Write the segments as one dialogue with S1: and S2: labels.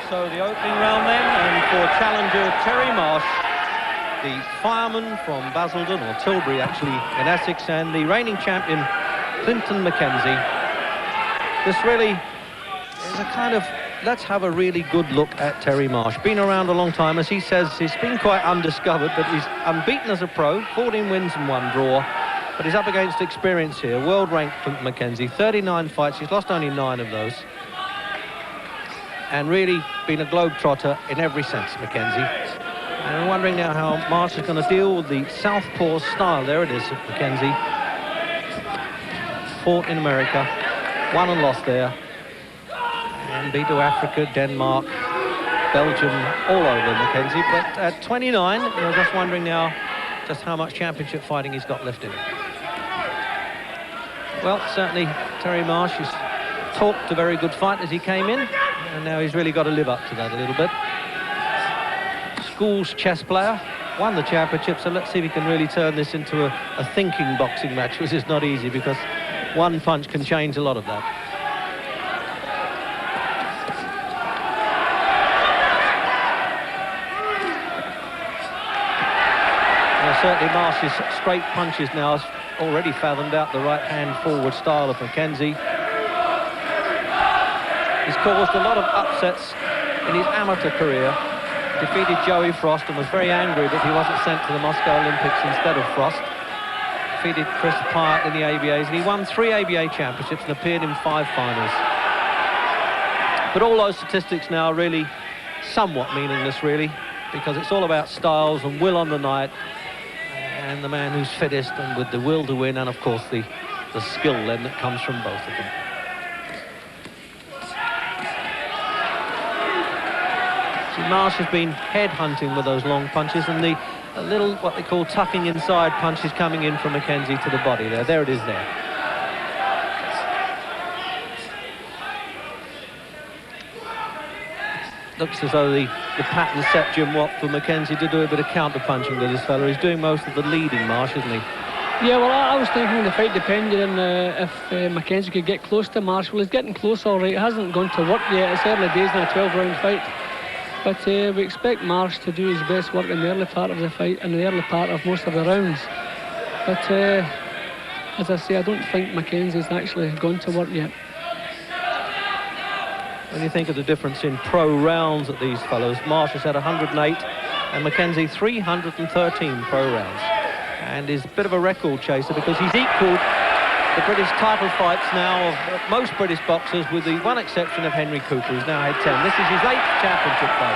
S1: So the opening round then, and for challenger Terry Marsh, the fireman from Basildon, or Tilbury actually, in Essex, and the reigning champion Clinton McKenzie. This really is a kind of, let's have a really good look at Terry Marsh. Been around a long time, as he says, he's been quite undiscovered, but he's unbeaten as a pro, 14 wins and 1 draw. But he's up against experience here, world-ranked Clinton McKenzie, 39 fights, he's lost only 9 of those. And really been a globetrotter in every sense, McKenzie. And I'm wondering now how Marsh is going to deal with the southpaw style. There it is, McKenzie. Fought in America, won and lost there. And beat to Africa, Denmark, Belgium, all over McKenzie. But at 29, you're just wondering now just how much championship fighting he's got left in him. Well, certainly Terry Marsh has talked a very good fight as he came in, and now he's really got to live up to that a little bit. School's chess player, won the championship, so let's see if he can really turn this into a thinking boxing match, which is not easy because one punch can change a lot of that. Well, certainly Marsh's straight punches now has already fathomed out the right-hand forward style of McKenzie. He's caused a lot of upsets in his amateur career. Defeated Joey Frost and was very angry that he wasn't sent to the Moscow Olympics instead of Frost. Defeated Chris Pyatt in the ABAs, and he won 3 ABA championships and appeared in 5 finals. But all those statistics now are really somewhat meaningless, really, because it's all about styles and will on the night, and the man who's fittest and with the will to win, and of course the skill then that comes from both of them. Marsh has been head-hunting with those long punches, and the little, what they call tucking inside punches coming in from McKenzie to the body there. There it is there. Looks as though the pattern set Jim Watt for McKenzie to do a bit of counter-punching with this fella. He's doing most of the leading, Marsh, isn't he?
S2: Yeah, well, I was thinking the fight depended on if McKenzie could get close to Marsh. Well, he's getting close all right. It hasn't gone to work yet. It's early days in a 12-round fight. But we expect Marsh to do his best work in the early part of the fight and the early part of most of the rounds. But as I say, I don't think McKenzie's actually gone to work yet.
S1: When you think of the difference in pro rounds at these fellows, Marsh has had 108 and McKenzie 313 pro rounds. And is a bit of a record chaser because he's equalled the British title fights now of most British boxers, with the one exception of Henry Cooper, who's now had 10. This is his 8th championship fight.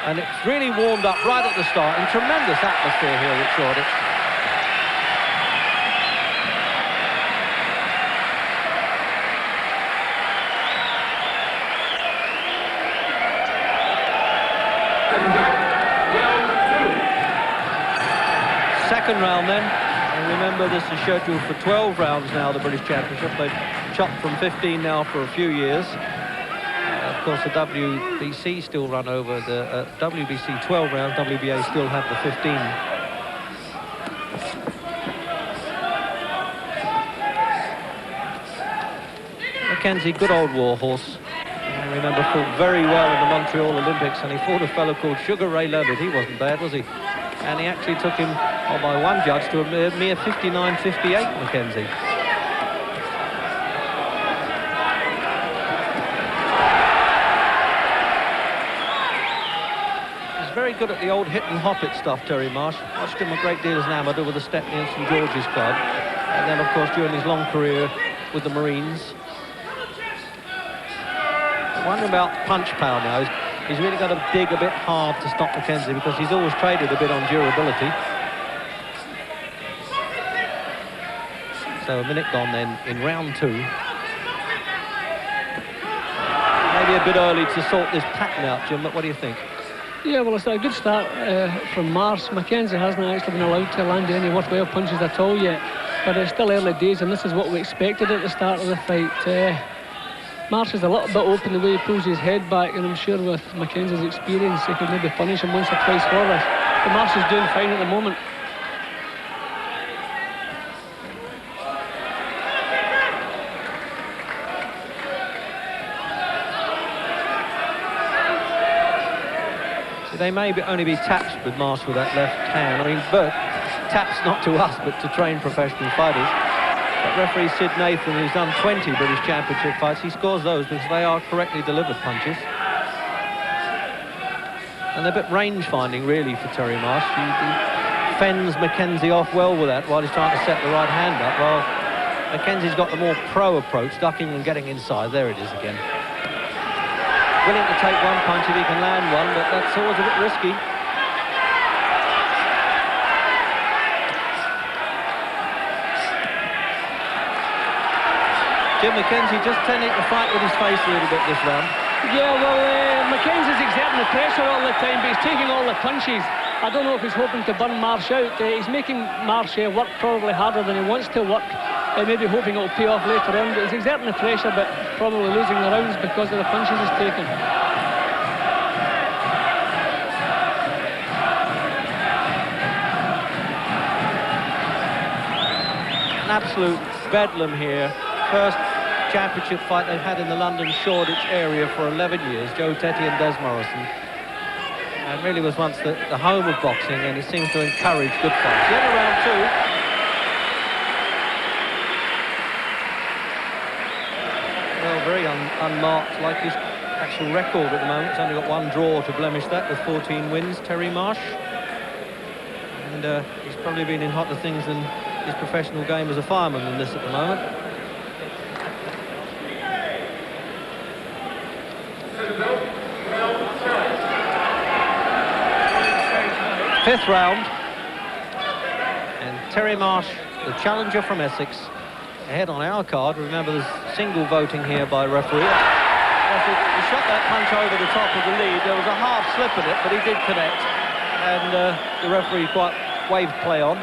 S1: And it's really warmed up right at the start, and tremendous atmosphere here at Shoreditch. Second round then. Remember, this is scheduled for 12 rounds now, the British Championship. They've chopped from 15 now for a few years. Of course, the WBC still run over the WBC 12 rounds. WBA still have the 15. McKenzie, good old war horse. I remember fought very well in the Montreal Olympics, and he fought a fellow called Sugar Ray Leonard. He wasn't bad, was he? And he actually took him, by one judge, to a mere 59-58, McKenzie. He's very good at the old hit-and-hop-it stuff, Terry Marsh. Watched him a great deal as an amateur with the Stepney and St George's Club. And then, of course, during his long career with the Marines. Wondering about punch power now. He's really got to dig a bit hard to stop McKenzie because he's always traded a bit on durability. So a minute gone then in round 2. Maybe a bit early to sort this pattern out, Jim, but what do you think?
S2: Yeah, well, it's a good start from Marsh. McKenzie hasn't actually been allowed to land any worthwhile punches at all yet, but it's still early days, and this is what we expected at the start of the fight. Marsh is a little bit open the way he pulls his head back, and I'm sure with McKenzie's experience he could maybe punish him once or twice for this. But Marsh is doing fine at the moment.
S1: They may only be taps with Marsh with that left hand. I mean, but taps not to us, but to trained professional fighters. But referee Sid Nathan, who's done 20 British Championship fights, he scores those because they are correctly delivered punches. And they're a bit range-finding, really, for Terry Marsh. He fends McKenzie off well with that while he's trying to set the right hand up. Well, McKenzie's got the more pro approach, ducking and getting inside. There it is again. Willing to take one punch if he can land one, but that's always a bit risky. Jim, McKenzie just tending to fight with his face a little bit this round.
S2: Yeah, well, McKenzie's exerting the pressure all the time, but he's taking all the punches. I don't know if he's hoping to burn Marsh out. He's making Marsh work probably harder than he wants to work. Maybe hoping it'll pay off later on. But he's exerting the pressure, but probably losing the rounds because of the punches he's taken.
S1: An absolute bedlam here. First championship fight they've had in the London Shoreditch area for 11 years, Joe Tetty and Des Morrison. And really was once the home of boxing, and it seems to encourage good fights. Then round two. Well, very unmarked, like his actual record at the moment. He's only got one draw to blemish that with 14 wins, Terry Marsh. And he's probably been in hotter things than his professional game as a fireman than this at the moment. Fifth round, and Terry Marsh, the challenger from Essex, ahead on our card. Remember, there's single voting here by referee. He shot that punch over the top of the lead. There was a half slip in it, but he did connect, and the referee quite waved play on.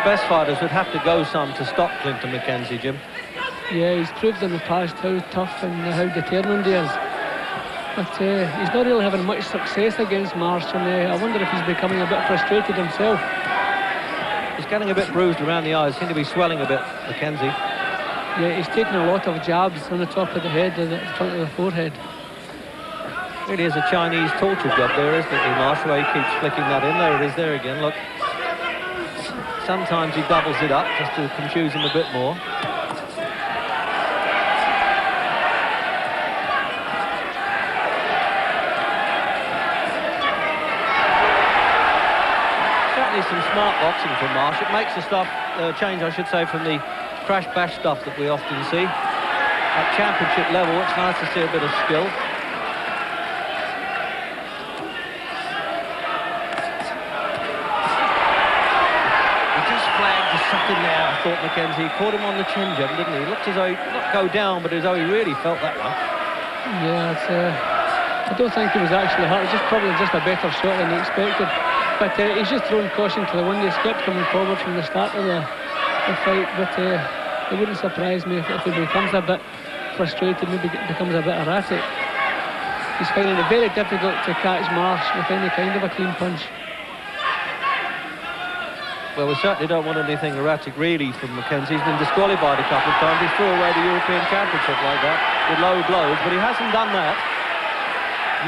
S1: Best fighters would have to go some to stop Clinton McKenzie, Jim.
S2: Yeah, he's proved in the past how tough and how determined he is. But he's not really having much success against Marsh, and I wonder if he's becoming a bit frustrated himself.
S1: He's getting a bit bruised around the eyes, seem to be swelling a bit, McKenzie.
S2: Yeah, he's taking a lot of jabs on the top of the head and the front of the forehead.
S1: Really is a Chinese torture job there, isn't it, Marsh, where he keeps flicking that in. There it is there again, look. Sometimes he doubles it up just to confuse him a bit more. Certainly some smart boxing from Marsh. It makes the stuff change, I should say, from the crash bash stuff that we often see. At championship level, it's nice to see a bit of skill. In there, I thought McKenzie caught him on the chin, Jim, didn't he? He looked as though he not go down, but as though he really felt that one.
S2: Yeah, I don't think he was actually hurt. It's just probably just a better shot than he expected. But he's just throwing caution to the wind. He's kept coming forward from the start of the fight. But it wouldn't surprise me if he becomes a bit frustrated, maybe becomes a bit erratic. He's finding it very difficult to catch Marsh with any kind of a clean punch.
S1: Well, we certainly don't want anything erratic, really, from McKenzie. He's been disqualified a couple of times. He threw away the European Championship like that, with low blows, but he hasn't done that.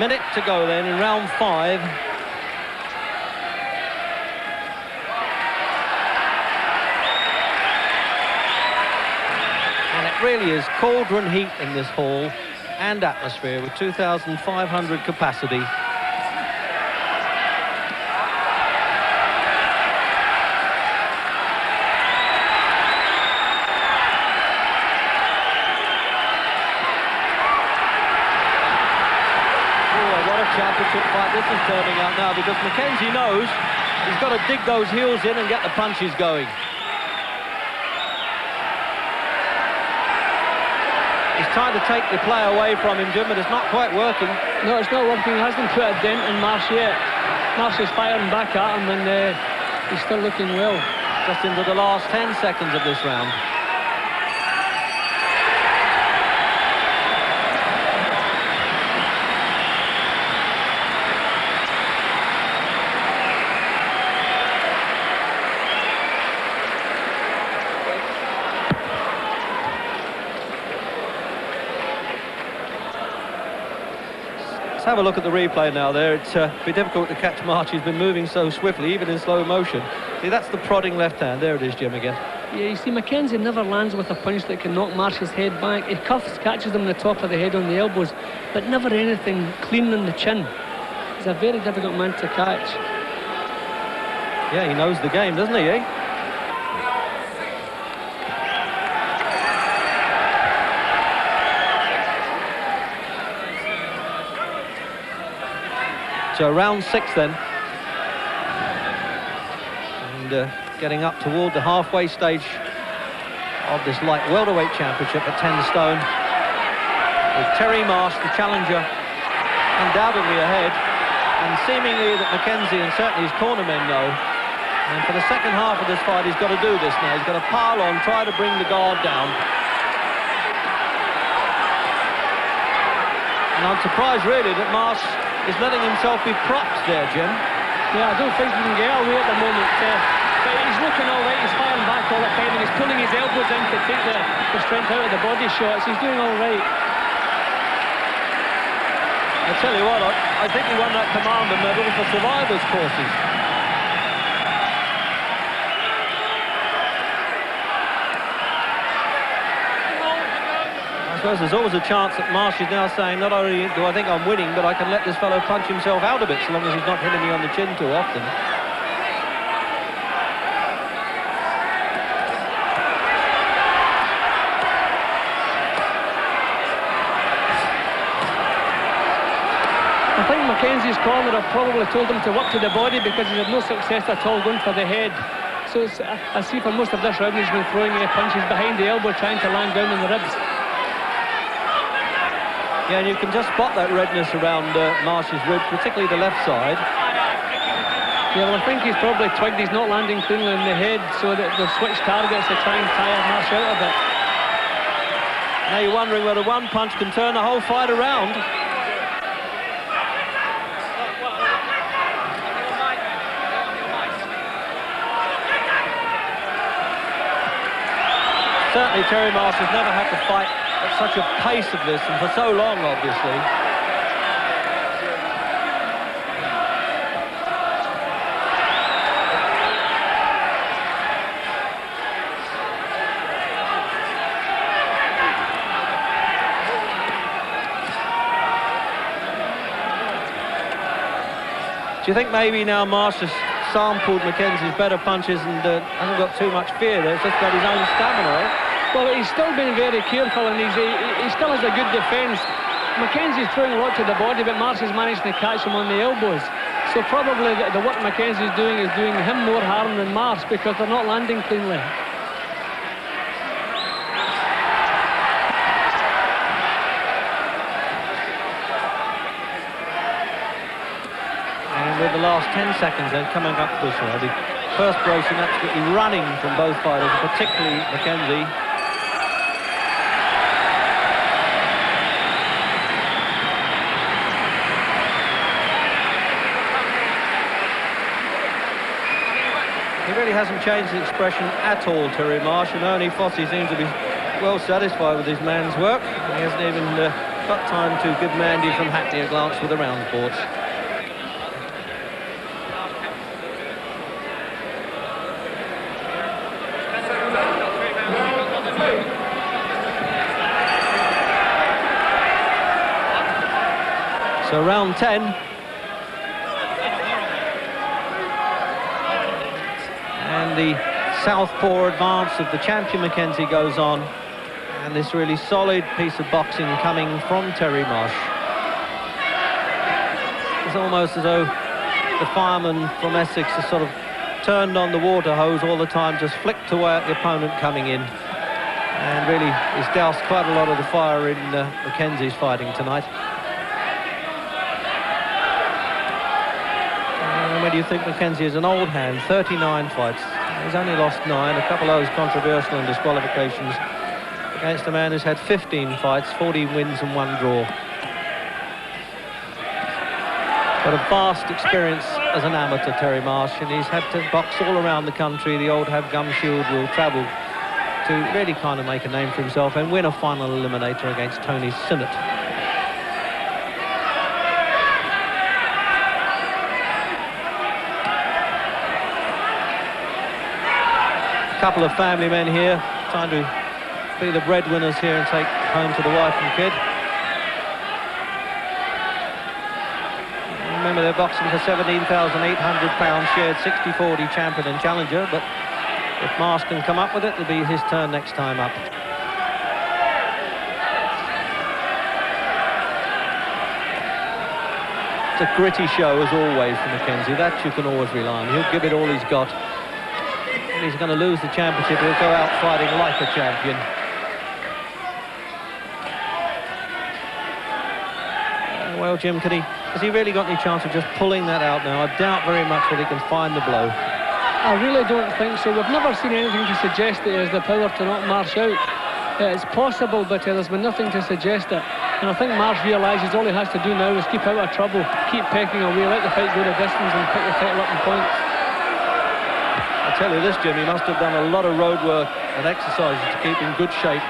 S1: Minute to go then in round 5. And it really is cauldron heat in this hall and atmosphere with 2,500 capacity. Championship fight this is turning out now, because McKenzie knows he's got to dig those heels in and get the punches going. He's trying to take the play away from him, Jim, but it's not quite working.
S2: No, it's not working. He hasn't put a dent in Marsh yet. Marsh is firing back at him, and he's still looking well.
S1: Just into the last 10 seconds of this round. have a look at the replay now there. It's be difficult to catch Marsh. He's been moving so swiftly, even in slow motion. See, that's the prodding left hand. There it is, Jim, again.
S2: Yeah, you see, McKenzie never lands with a punch that can knock Marsh's head back. He catches him on the top of the head on the elbows, but never anything clean on the chin. He's a very difficult man to catch.
S1: Yeah, he knows the game, doesn't he, eh? So round 6 then. And getting up toward the halfway stage of this light welterweight championship at 10 stone. With Terry Marsh, the challenger, undoubtedly ahead. And seemingly that McKenzie and certainly his cornermen know. And for the second half of this fight, he's got to do this now. He's got to pile on, try to bring the guard down. And I'm surprised really that Marsh is letting himself be propped there, Jim.
S2: Yeah, I don't think he can get away at the moment. But he's looking all right, he's firing back all the time, and he's pulling his elbows in to take the strength out of the body shots. He's doing all right.
S1: I tell you what, I think he won that Commander medal for survivors courses. I suppose there's always a chance that Marsh is now saying, not only do I think I'm winning, but I can let this fellow punch himself out of it, so long as he's not hitting me on the chin too often.
S2: I think McKenzie's corner have probably told him to work to the body because he's had no success at all going for the head. So I see for most of this round he's been throwing punches behind the elbow, trying to land down on the ribs.
S1: Yeah, and you can just spot that redness around Marsh's rib, particularly the left side.
S2: Yeah, well, I think he's probably twigged he's not landing cleanly on the head, so that they've switched targets to try and tire Marsh out of it.
S1: Now you're wondering whether one punch can turn the whole fight around. Certainly Terry Marsh has never had to fight at such a pace of this, and for so long, obviously. Do you think maybe now Marsh has sampled McKenzie's better punches and hasn't got too much fear there? It's just got his own stamina, eh?
S2: Well, he's still been very careful, and he still has a good defence. McKenzie's throwing a lot to the body, but Marsh has managed to catch him on the elbows. So probably the work McKenzie's doing is doing him more harm than Marsh, because they're not landing cleanly.
S1: And with the last 10 seconds then coming up this way, the perspiration absolutely running from both fighters, particularly McKenzie. He really hasn't changed his expression at all, Terry Marsh, and only Fossey seems to be well satisfied with his man's work. He hasn't even got time to give Mandy from Hackney a glance with the round boards. So round 10. And the southpaw advance of the champion McKenzie goes on. And this really solid piece of boxing coming from Terry Marsh. It's almost as though the fireman from Essex has sort of turned on the water hose all the time, just flicked away at the opponent coming in. And really he's doused quite a lot of the fire in McKenzie's fighting tonight. And when you think McKenzie is an old hand, 39 fights. He's only lost 9, a couple of those controversial and disqualifications against a man who's had 15 fights, 40 wins and 1 draw. Got a vast experience as an amateur, Terry Marsh, and he's had to box all around the country. The old Have Gum Shield will travel to really kind of make a name for himself and win a final eliminator against Tony Sinnott. couple of family men here trying to be the breadwinners here and take home to the wife and kid. Remember, they're boxing for £17,800, shared 60-40 champion and challenger, but if Marsh can come up with it, it'll be his turn next time up. It's a gritty show, as always, for McKenzie. That you can always rely on. He'll give it all he's got. If he's going to lose the championship, he'll go out fighting like a champion. Well, Jim, has he really got any chance of just pulling that out now? I doubt very much that he can find the blow.
S2: I really don't think so. We've never seen anything to suggest that he has the power to knock Marsh out. It's possible, but there's been nothing to suggest it. And I think Marsh realises all he has to do now is keep out of trouble, keep pecking away, let the fight go the distance and pick the title up in points.
S1: I tell you this, Jim, he must have done a lot of road work and exercises to keep in good shape.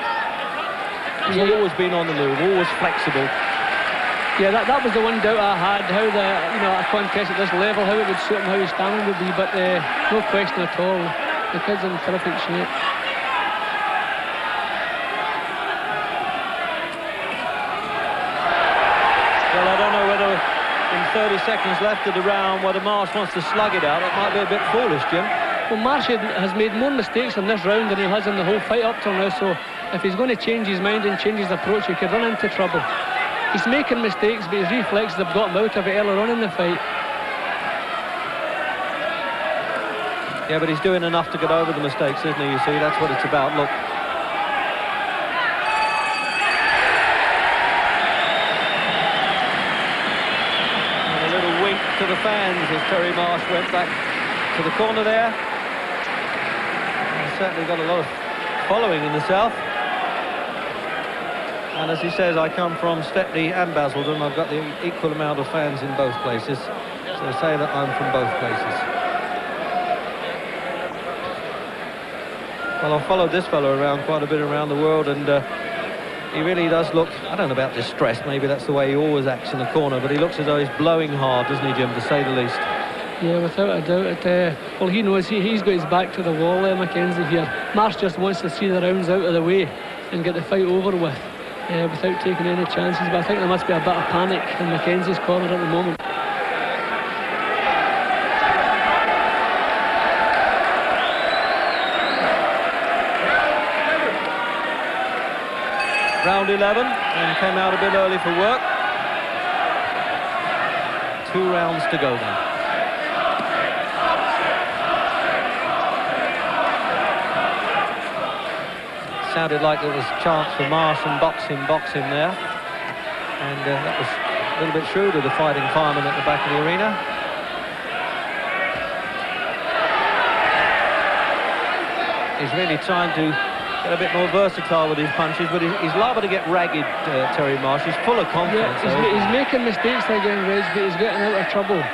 S1: He's always been on the move, always flexible.
S2: Yeah, that was the one doubt I had, how a contest at this level, how it would suit him, how his stamina would be, but no question at all. The kid's in terrific shape.
S1: Well, I don't know whether in 30 seconds left of the round whether Marsh wants to slug it out. It might be a bit foolish, Jim.
S2: Well, Marsh has made more mistakes in this round than he has in the whole fight up till now, so if he's going to change his mind and change his approach, he could run into trouble. He's making mistakes, but his reflexes have got him out of it earlier on in the fight.
S1: Yeah, but he's doing enough to get over the mistakes, isn't he? You see, that's what it's about. Look. And a little wink to the fans as Terry Marsh went back to the corner there. He's certainly got a lot of following in the south. And as he says, I come from Stepney and Basildon. I've got the equal amount of fans in both places. So say that I'm from both places. Well, I've followed this fellow around quite a bit around the world, and he really does look, I don't know about distressed, maybe that's the way he always acts in the corner, but he looks as though he's blowing hard, doesn't he, Jim, to say the least?
S2: Yeah, without a doubt. Well, he knows he's got his back to the wall there, McKenzie here. Marsh just wants to see the rounds out of the way and get the fight over with. Without taking any chances, but I think there must be a bit of panic in McKenzie's corner at the moment.
S1: Round 11, and came out a bit early for work. 2 rounds to go then. Sounded like there was a chance for Marsh and box him there. And that was a little bit shrewd of the fighting fireman at the back of the arena. He's really trying to get a bit more versatile with his punches, but he's liable to get ragged, Terry Marsh. He's full of confidence.
S2: Yeah, he's making mistakes again, Reg, but he's getting out of trouble.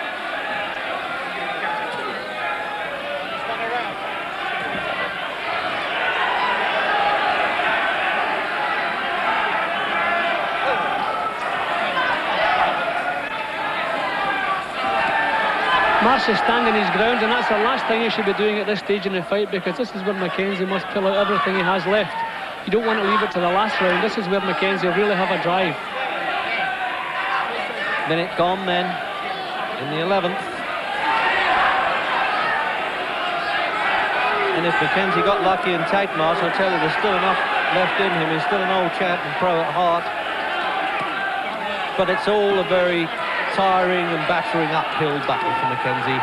S2: Marsh is standing his ground, and that's the last thing he should be doing at this stage in the fight, because this is where McKenzie must pull out everything he has left. You don't want to leave it to the last round. This is where McKenzie will really have a drive.
S1: Minute gone then in the 11th. And if McKenzie got lucky and tagged Marsh, I'll tell you, there's still enough left in him. He's still an old champ and pro at heart. But it's all a very tiring and battering uphill battle for McKenzie.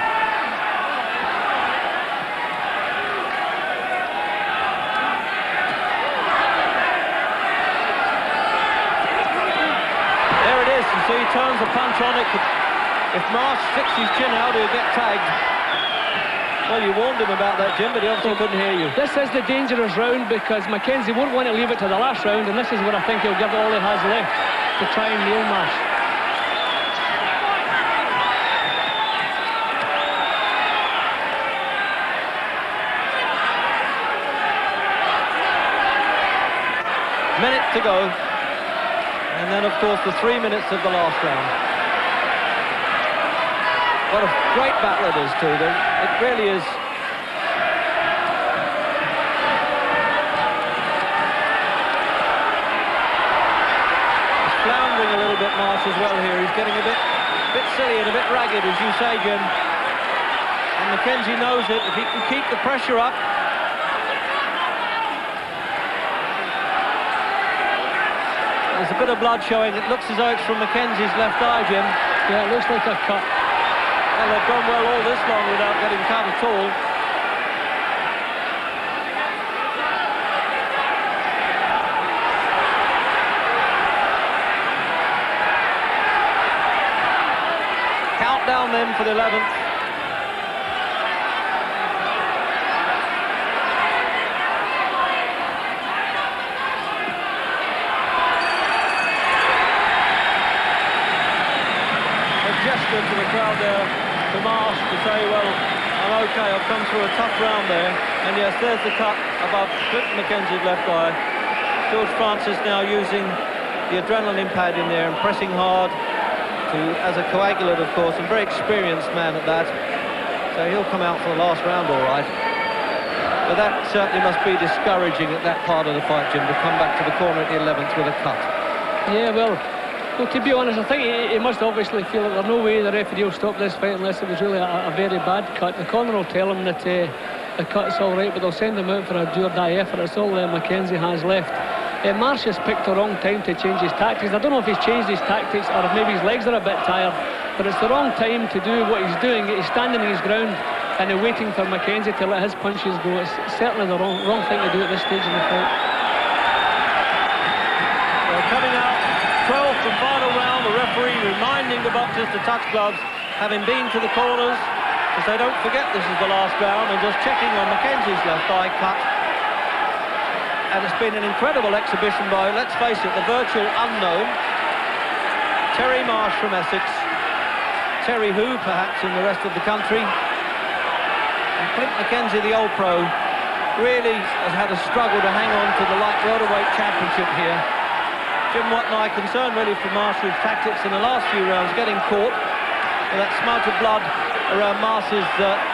S1: There it is, you see, he turns the punch on it. If Marsh sticks his chin out, he'll get tagged. Well, you warned him about that, Jim, but he obviously couldn't hear you.
S2: This is the dangerous round, because McKenzie won't want to leave it to the last round, and this is where I think he'll give all he has left to try and nail Marsh.
S1: Minute to go, and then of course the 3 minutes of the last round. What a great battle it is too. It really is Marsh as well here. He's getting a bit silly and a bit ragged, as you say, Jim. And McKenzie knows it. If he can keep the pressure up. There's a bit of blood showing. It looks as though it's from McKenzie's left eye, Jim.
S2: Yeah, it looks like a cut.
S1: Well, they've gone well all this long without getting cut at all. Countdown then for the 11th. Gesture to the crowd there, to Marsh, to say, well, I'm okay, I've come through a tough round there. And yes, there's the cut above McKenzie's left eye. George Francis now using the adrenaline pad in there and pressing hard as a coagulant, of course, and very experienced man at that. So he'll come out for the last round all right. But that certainly must be discouraging at that part of the fight, Jim, to come back to the corner at the 11th with a cut.
S2: Yeah, well, to be honest, I think he must obviously feel that there's no way the referee will stop this fight unless it was really a very bad cut. The corner will tell him that the cut's all right, but they'll send him out for a do-or-die effort. It's all McKenzie has left. Marsh has picked the wrong time to change his tactics. I don't know if he's changed his tactics or if maybe his legs are a bit tired, but it's the wrong time to do what he's doing. He's standing his ground and waiting for McKenzie to let his punches go. It's certainly the wrong thing to do at this stage in the fight.
S1: Well, coming out 12th and final round, the referee reminding the boxers to touch gloves, having been to the corners, because they don't forget this is the last round, and just checking on McKenzie's left eye cut. And it's been an incredible exhibition by, let's face it, the virtual unknown, Terry Marsh from Essex, Terry who, perhaps, in the rest of the country, and Clint McKenzie, the old pro, really has had a struggle to hang on to the light welterweight championship here. Jim, what my concern really for Marsh's tactics in the last few rounds, getting caught, with that smudge of blood around Marsh's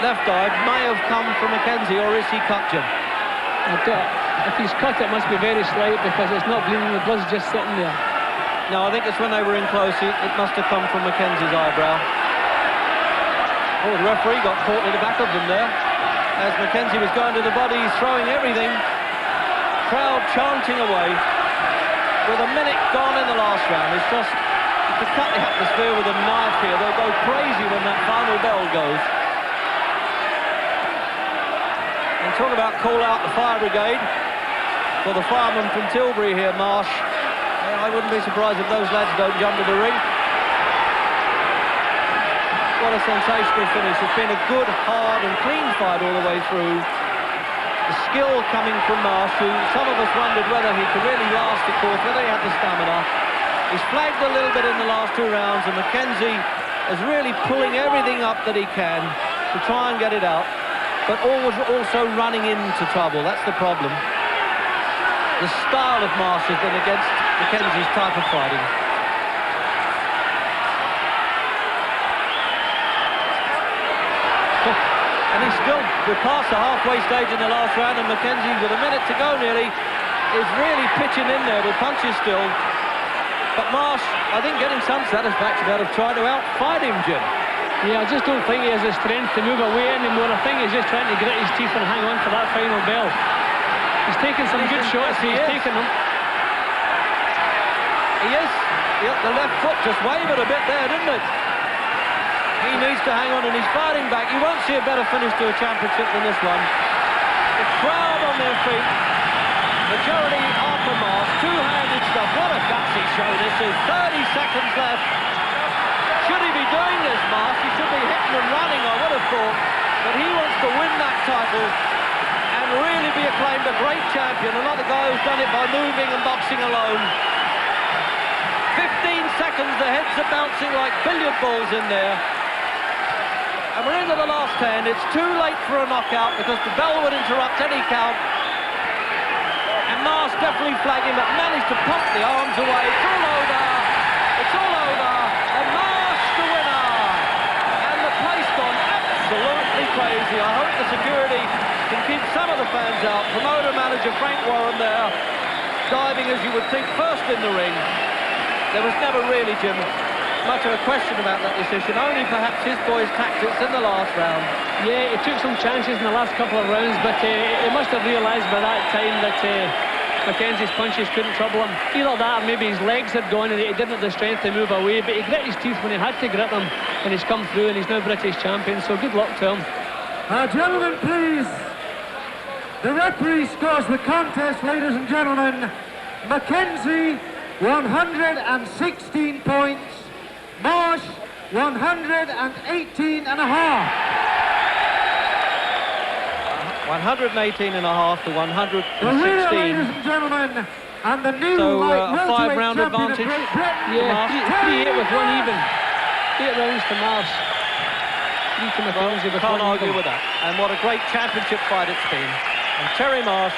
S1: left eye, may have come from McKenzie, or is he cut, Jim?
S2: If he's cut, it must be very slight because it's not bleeding, the blood's just sitting there.
S1: No, I think it's when they were in close, it must have come from McKenzie's eyebrow. Oh, the referee got caught at the back of them there. As McKenzie was going to the body, he's throwing everything. Crowd chanting away. With a minute gone in the last round, it's just to cut the atmosphere with a knife here. They'll go crazy when that final bell goes. And talk about call out the fire brigade for the fireman from Tilbury here, Marsh. I wouldn't be surprised if those lads don't jump to the ring. What a sensational finish. It's been a good, hard and clean fight all the way through. The skill coming from Marsh, who some of us wondered whether he could really last the course, whether he had the stamina. He's flagged a little bit in the last two rounds, and McKenzie is really pulling everything up that he can to try and get it out, but always also running into trouble. That's the problem. The style of Marsh has been against McKenzie's type of fighting. And he's still, we're past the halfway stage in the last round, and McKenzie, with a minute to go nearly, is really pitching in there with punches still. But Marsh, I think, getting some satisfaction out of trying to outfight him, Jim.
S2: Yeah, I just don't think he has the strength to move away anymore. I think he's just trying to grit his teeth and hang on for that final bell. He's taking some good shots, he's taking them.
S1: He is. Yeah, the left foot just wavered a bit there, didn't it? He needs to hang on, and he's fighting back. You won't see a better finish to a championship than this one. The crowd on their feet. Majority after Marsh. Two-handed stuff. What a gutsy show this is. 30 seconds left. Should he be doing this, Marsh? He should be hitting and running, I would have thought. But he wants to win that title and really be acclaimed a great champion. Another guy who's done it by moving and boxing alone. 15 seconds, the heads are bouncing like billiard balls in there. And we're into the last 10. It's too late for a knockout because the bell would interrupt any count. And Marsh definitely flagging, but managed to pump the arms away. It's all over. It's all over. And Marsh the winner. And the place gone absolutely crazy. I hope the security can keep some of the fans out. Promoter manager Frank Warren there, diving as you would think first in the ring. There was never really, Jim, much of a question about that decision, only perhaps his boys' tactics in the last round.
S2: Yeah, he took some chances in the last couple of rounds, but he must have realised by that time that McKenzie's punches couldn't trouble him. Either that or maybe his legs had gone and he didn't have the strength to move away, but he grit his teeth when he had to grit them, and he's come through and he's now British champion, so good luck to him.
S3: Gentlemen, please. The referee scores the contest, ladies and gentlemen. McKenzie, 116 points. Marsh, 118 and a half.
S1: 118 and a half to 116.
S3: The winner, ladies and gentlemen, and the new light
S1: a 5-round advantage.
S2: Yeah, 3-8 with one even. 8 rounds to Marsh. 3 to McKenzie with
S1: Can't
S2: one
S1: argue
S2: even.
S1: with that. And what a great championship fight it's been. And Terry Marsh,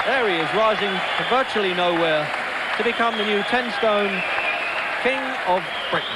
S1: there he is, rising to virtually nowhere to become the new 10-stone King of Britain.